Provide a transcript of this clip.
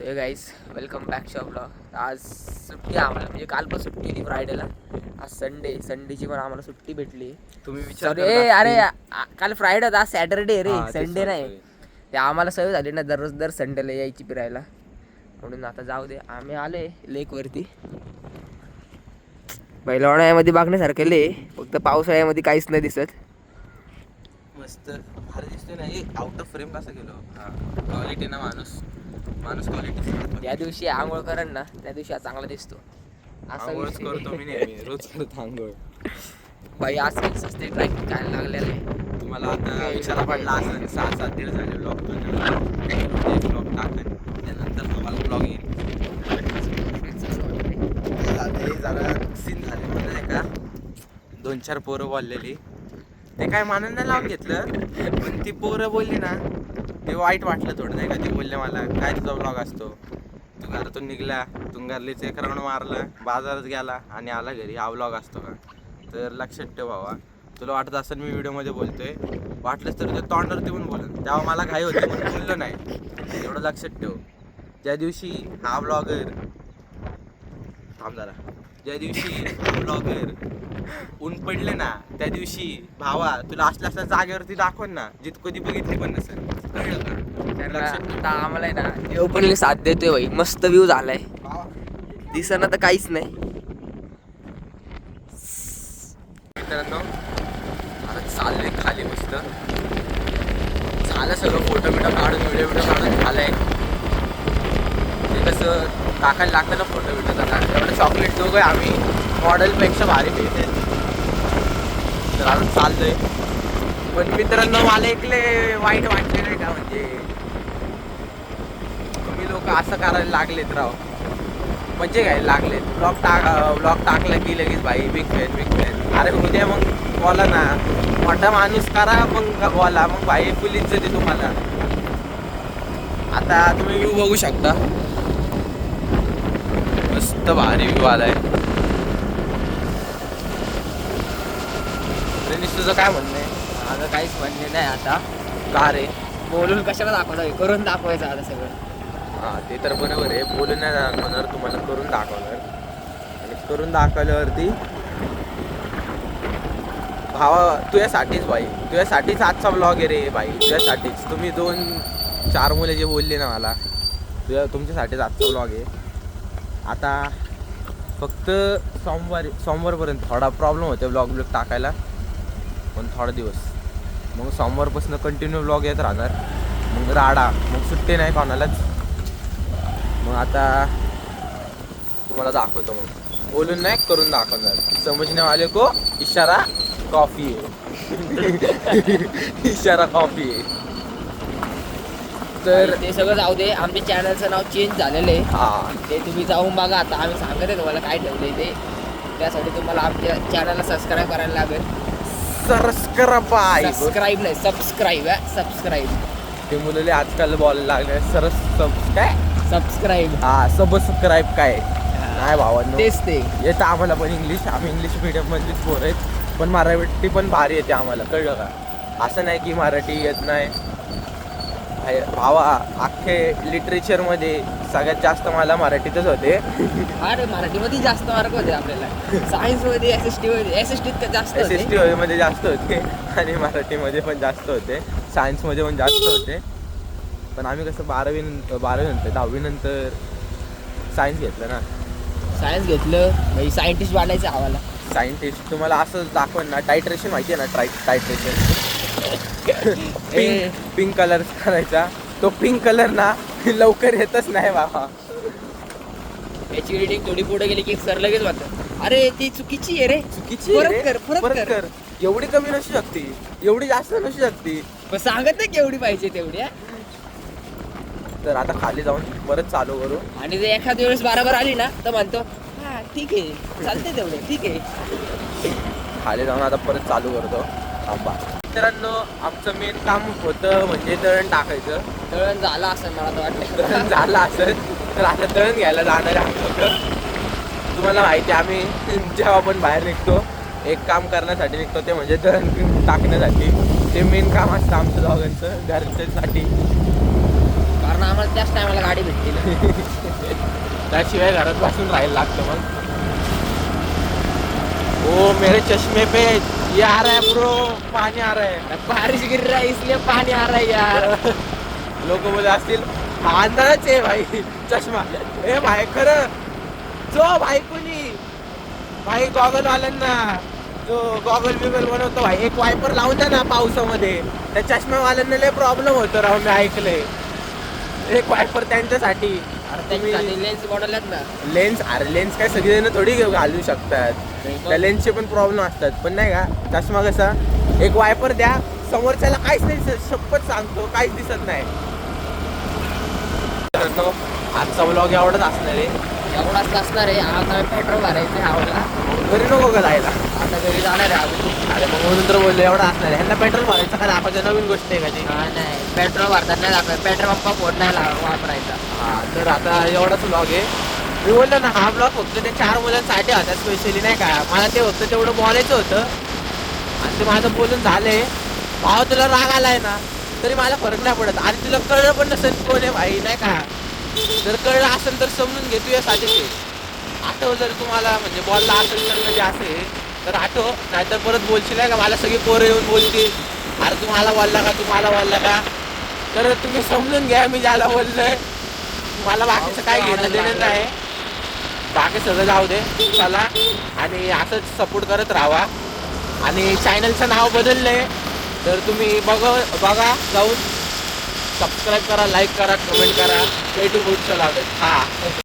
So guys welcome back to blog. आज सुट्टी आम्हाला म्हणजे काल पण सुट्टी होती फ्रायडेला. आज संडेची पण आम्हाला सुट्टी भेटली. तुम्ही विचार सॉरी करत अरे असतील. काल फ्रायडे होता, आज सॅटरडे रे, हा, ते संडे नाही. sorry. ते आम्हाला सवय झाली ना दर संडेला यायची फिरायला, म्हणून आता जाऊ दे. आम्ही आले लेकवरती. बैलवाड्यामध्ये बघण्यासारखे ले, फक्त पावसाळ्यामध्ये काहीच नाही दिसत. मस्त भारी दिसतोय ना. हे आउट ऑफ फ्रेम कसं गेलो. क्वालिटी ना माणूस क्वालिटी. या दिवशी आंघोळ करण ना, त्या दिवशी चांगला दिसतो. आंघोळच करतो मी नेहमी, रोज करतो आंघोळ. बाई आज सस्ते ट्रॅकिंग काय लागलेलं आहे. तुम्हाला आता विचारा पडला असेल 6-7 दिवस झाले ब्लॉग ब्लॉग टाकन, त्यानंतर तुम्हाला ब्लॉग येईल. जरा सीन झाले म्हणजे नाही का, 2-4 पोरं बोललेली, ते काय मानून नाही लावून घेतलं, पण ती पोरं बोलली ना, ते वाईट वाटलं थोडं नाही का. ते बोलले मला काय तुझा ब्लॉग असतो, तू घरातून निघला, तू घरलीच एक राऊंड मारला, बाजारात गेला आणि आला घरी, हा ब्लॉग असतो का. तर लक्षात ठेव बाबा, तुला वाटत असेल मी व्हिडिओमध्ये बोलतोय, वाटलंच तर तुझ्या तोंडावरती पण बोलेन. तेव्हा मला घाई होती म्हणून बोललो नाही, एवढं लक्षात ठेव. ज्या दिवशी हा ब्लॉगर थांब जरा ज्या दिवशी हा ब्लॉगर ऊन पडले ना, त्या दिवशी भावा तुला असल्या जागेवरती दाखवून ना, जिथं कधी बघितली पण नसेल. कळलं का? लक्षात ठेव. आता आम्हाला आहे ना देव पण साथ देतोय बाई. मस्त व्ह्यू झालाय, दिसना तर काहीच नाही. मित्रांनो आता चाललंय खाली मस्त. झालं सगळं, फोटो काढून व्हिडिओ काढून झालंय. ते कसं टाकायला लागतं ना फोटो जरा. एवढं चॉकलेट दोघं आहे आम्ही, मॉडेलपेक्षा भारी भेटेल. तर अजून चाललंय. पण मित्रांनो मला एकले वाईट वाटले नाही का, म्हणजे तुम्ही लोक असं करायला लागलेत राव, म्हणजे काय लागलेत. ब्लॉग टाकला की लगेच भाई बिग फॅन. अरे उद्या मग बोला ना, मोठा माणूस करा मग बोला, मग भाई फुल इज्जत आहे तुम्हाला. आता तुम्ही व्ह्यू बघू शकता, मस्त भारी व्ह्यू आलाय. तुझं काय म्हणणं आहे? माझं काहीच म्हणणे नाही आता. का रे? बोलून कशाला दाखवणार, करून दाखवायचं आता सगळं. हा ते तर बरोबर आहे, बोलून नाही दाखवणार, तुम्हाला करून दाखवणार. आणि करून दाखवल्यावरती भावा तुझ्यासाठीच भाई, तुझ्यासाठीच आजचा व्लॉग आहे रे भाई, तुझ्यासाठीच. तुम्ही 2-4 मुले जे बोलले ना मला, तुमच्यासाठीच आजचा व्लॉग आहे. आता फक्त सोमवारपर्यंत थोडा प्रॉब्लेम होते व्लॉग टाकायला, पण थोडा दिवस, मग सोमवारपासून कंटिन्यू व्लॉग येत राहणार. मग राडा, मग सुट्टी नाही कोणालाच. मग आता तुम्हाला दाखवतो, मग बोलून नाही करून दाखवणार. समजणे वाले को इशारा कॉफी आहे. इशारा कॉफी आहे. तर ते सगळं जाऊ दे. आमच्या चॅनलचं नाव चेंज झालेलं आहे. हा, ते तुम्ही जाऊन बघा. आता आम्ही सांगत आहे तुम्हाला काय ठेवलंय ते. त्यासाठी तुम्हाला आमच्या चॅनलला सबस्क्राईब करायला लागेल. सबस्क्राईब नाही, सबस्क्राईब. ते मुलं आजकाल बोलायला लागले काय सबस्क्राईब. हा, सबस्क्राईब काय नाही भावांनो, तेच ते येतं आम्हाला पण इंग्लिश. आम्ही इंग्लिश मीडियम मधलीच पोरं आहेत, पण मराठी पण भारी येते आम्हाला. कळलं का? असं नाही की मराठी येत नाही भावा. अख्खे लिटरेचर मध्ये सगळ्यात जास्त मला मराठीतच होते. अरे मराठीमध्ये जास्त मार्क होते आपल्याला. सायन्स मध्ये एसएसटीत जास्त होते. SST मध्ये जास्त होते आणि मराठीमध्ये पण जास्त होते, सायन्स मध्ये पण जास्त होते. पण आम्ही कसं 12वी नंतर 10वी नंतर सायन्स घेतलं ना. सायन्स घेतलं म्हणजे सायंटिस्ट बनायचं आम्हाला. सायंटिस्ट तुम्हाला असं दाखवून ना, टायट्रेशन माहिती आहे ना, टायट्रेशन. पिंक कलर करायचा. तो पिंक कलर ना लवकर येतच नाही बाबा. याची रिडिंग थोडी पुढे गेली की सर लगेच म्हणतात अरे ती चुकीची आहे रे, चुकीची परत कर. एवढी कमी नसू शकते, एवढी जास्त नसू शकते. पण सांगत नाही केवढी पाहिजे तेवढी. तर आता खाली जाऊन परत चालू करू. आणि जर एखाद्या वेळेस बरोबर आली ना तर म्हणतो हा ठीक आहे, चालते तेवढे, ठीक आहे. खाली जाऊन आता परत चालू करतो. थांबा मित्रांनो, आमचं मेन काम होतं म्हणजे दळण टाकायचं. दळण झालं असं मला तर वाटतं. दळण झालं असेल तर आता दळण घ्यायला जाणार आहे आमचं. तुम्हाला माहिती आहे, आम्ही जेव्हा आपण बाहेर निघतो एक काम करण्यासाठी निघतो, ते म्हणजे दळण टाकण्यासाठी. ते मेन काम असतं आमचं दोघांचं घरच्यासाठी. कारण कारण आम्हाला त्याच टायमाला गाडी भेटली ना. त्याशिवाय घरात बसून राहायला लागतं मग. ओ मेरे चष्मे पे ये आ रहा है ब्रो, पाणी आ रहा है. बारिश गिर रहा है इसलिए पानी आ रहा है यार. लोक बोलत असतील हा अंधारच आहे भाई चष्मा. ए भाई खरं जो भाई कोणी भाई गॉगल वाल्यांना जो गॉगल बिगल बनवतो भाई एक वायपर लावून द्या ना पावसामध्ये. त्या चष्म्यावाल्यांना लय प्रॉब्लेम होतो राव, मी ऐकलंय. एक वायपर त्यांच्यासाठी. लेन्स बनवल्यात ना. लेन्स, अरे लेन्स काय सगळेजण थोडी घालू शकतात. त्या लेन्सचे पण प्रॉब्लेम असतात. पण नाही का चष्मा कसा एक वायपर द्या, समोरच्याला काहीच नाही, शपथ सांगतो काहीच दिसत नाही. आजचा व्लॉग एवढाच असणार आहे. एवढाच असणार आहे. आता पेट्रोल भरायचं आवडला. घरी नको का जायला? आता घरी जाणार आहे अजून. अरे मग म्हणून तर बोललो एवढा असणार आहे. ह्यांना पेट्रोल भरायचं का दाखवायचं नवीन गोष्ट आहे का ती? नाही पेट्रोल भरताना नाही दाखवाय. पेट्रोल पंपा फोन नाही वापरायचा. हा तर आता एवढाच व्लॉग आहे. मी बोललो ना हा ब्लॉग फक्त ते 4 मुलांसाठी होता स्पेशली, नाही का. मला ते फक्त तेवढं बोलायचं होतं आणि ते माझं बोलून झालंय. भाव तुला राग आलाय ना तरी मला फरक नाही पडत. आणि तुला कळलं पण नसेल कोण आहे भाई, नाही का. जर कळलं असेल तर समजून घे तू यासाठी. आठव जर तुम्हाला म्हणजे बोलला असेल तर कधी असेल तर आठव, नाहीतर परत बोलशील नाही का. मला सगळी पोरं येऊन बोलतील अरे तुम्हाला बोलला का, तुम्हाला बोलला का. तर तुम्ही समजून घ्या मी ज्याला बोललोय. मला बाकीचं काय घेणं देणं नाही, बाकी सगळं जाऊ दे चला. आणि असंच सपोर्ट करत राहा. आणि चॅनलचं नाव बदललंय तर तुम्ही बघा जाऊन सबस्क्राईब करा, लाईक करा, कमेंट करा. टू गुड चला. हा